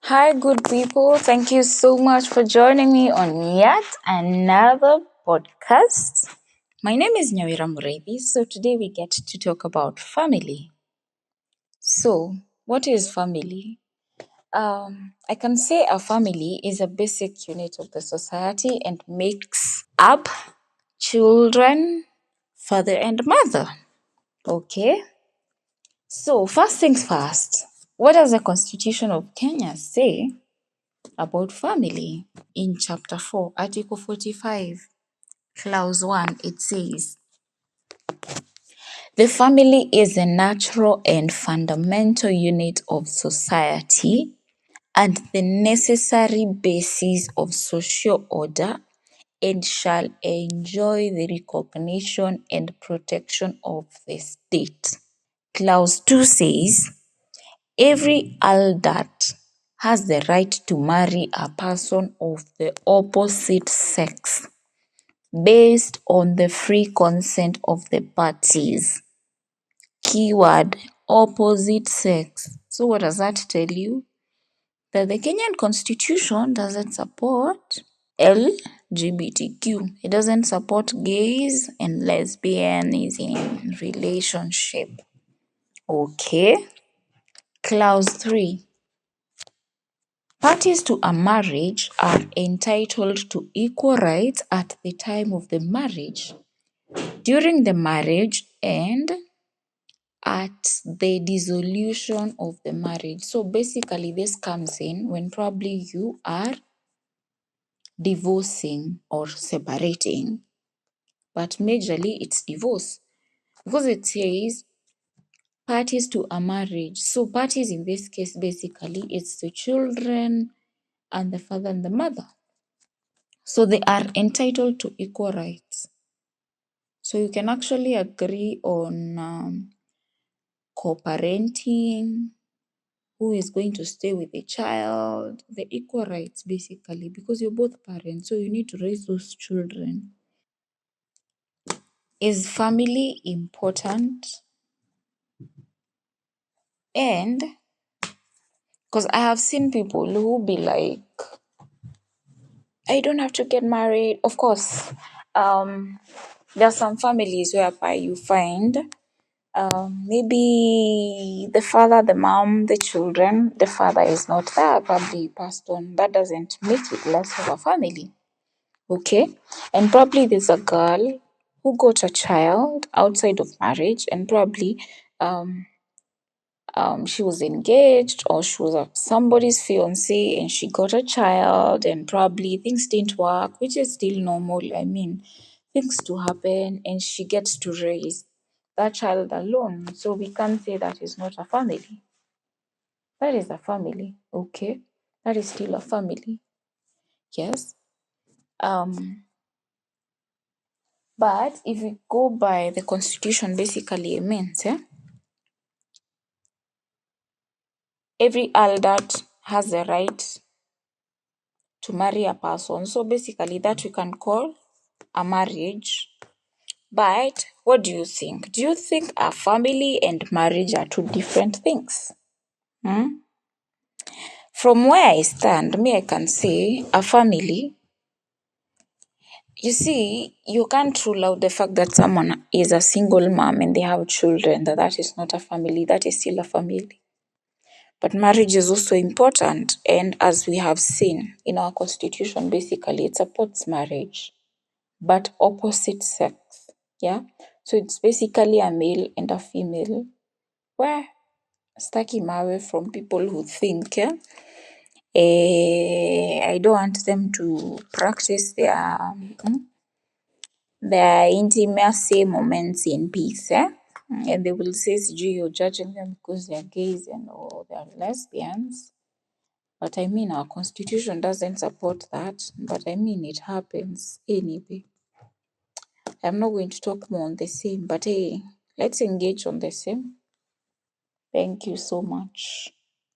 Hi, good people. Thank you so much for joining me on yet another podcast. My name is Nyawira Mureithi. So today we get to talk about family. So, what is family? I can say a family is a basic unit of the society and makes up children, father, and mother. Okay. So, first things first, what does the Constitution of Kenya say about family? In chapter 4, article 45, clause 1, it says, the family is a natural and fundamental unit of society and the necessary basis of social order and shall enjoy the recognition and protection of the state. Clause 2 says, every adult has the right to marry a person of the opposite sex based on the free consent of the parties. Keyword, opposite sex. So what does that tell you? That the Kenyan Constitution doesn't support LGBTQ. It doesn't support gays and lesbianism relationship. Okay. Clause 3. Parties to a marriage are entitled to equal rights at the time of the marriage, during the marriage, and at the dissolution of the marriage. So basically, this comes in when probably you are divorcing or separating, but majorly it's divorce because it says parties to a marriage. So parties in this case, basically, it's the children and the father and the mother. So they are entitled to equal rights. So you can actually agree on co-parenting, who is going to stay with the child, the equal rights basically, because you're both parents, so you need to raise those children. Is family important? And because I have seen people who be like, I don't have to get married. Of course, there are some families whereby you find maybe the father, the mom, the children, the father is not there, probably passed on. That doesn't make it less of a family. Okay. And probably there's a girl who got a child outside of marriage and probably she was engaged or she was somebody's fiance and she got a child and probably things didn't work, which is still normal. I mean, things to happen and she gets to raise that child alone. So we can't say that is not a family. That is a family, okay? That is still a family. Yes. But if we go by the constitution, basically it means every adult has the right to marry a person. So basically that we can call a marriage. But what do you think? Do you think a family and marriage are two different things? From where I stand, I can say a family, you see, you can't rule out the fact that someone is a single mom and they have children, that is not a family, that is still a family. But marriage is also important, and as we have seen in our constitution, basically it supports marriage, but opposite sex. Yeah. So it's basically a male and a female. Where staki mawe from people who think I don't want them to practice their intimacy moments in peace. And they will say, you're judging them because they're gays and or they're lesbians. But I mean, our constitution doesn't support that. But I mean, it happens anyway. I'm not going to talk more on the same, but hey, let's engage on the same. Thank you so much.